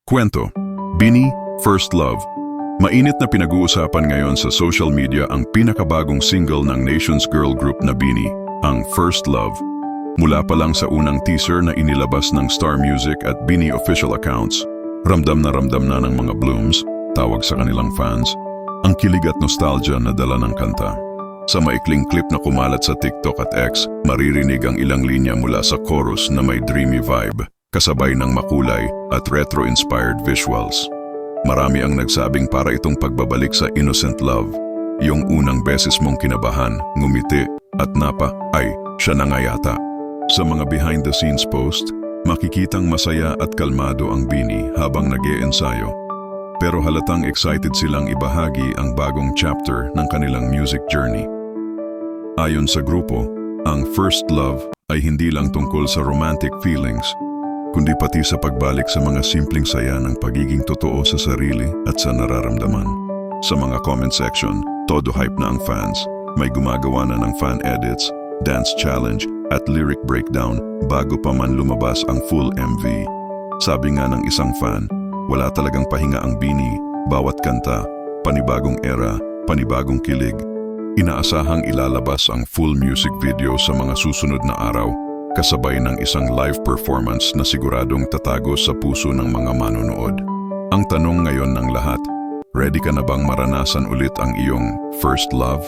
Kwento, Bini, First Love. Mainit na pinag-uusapan ngayon sa social media ang pinakabagong single ng Nation's girl group na Bini, ang First Love. Mula pa lang sa unang teaser na inilabas ng Star Music at Bini official accounts, ramdam na ng mga blooms, tawag sa kanilang fans, ang kilig at nostalgia na dala ng kanta. Sa maikling clip na kumalat sa TikTok at X, maririnig ang ilang linya mula sa chorus na may dreamy vibe, kasabay ng makulay at retro-inspired visuals. Marami ang nagsabing para itong pagbabalik sa innocent love, yung unang beses mong kinabahan, ngumiti, at napa, ay, siya na nga yata. Sa mga behind-the-scenes post, makikitang masaya at kalmado ang Bini habang nag-e-ensayo. Pero halatang excited silang ibahagi ang bagong chapter ng kanilang music journey. Ayon sa grupo, ang First Love ay hindi lang tungkol sa romantic feelings, kundi pati sa pagbalik sa mga simpleng saya ng pagiging totoo sa sarili at sa nararamdaman. Sa mga comment section, todo hype na ang fans. May gumagawa na ng fan edits, dance challenge at lyric breakdown bago pa man lumabas ang full MV. Sabi nga ng isang fan, wala talagang pahinga ang Bini, bawat kanta, panibagong era, panibagong kilig. Inaasahang ilalabas ang full music video sa mga susunod na araw, kasabay ng isang live performance na siguradong tatago sa puso ng mga manonood. Ang tanong ngayon ng lahat, ready ka na bang maranasan ulit ang iyong first love?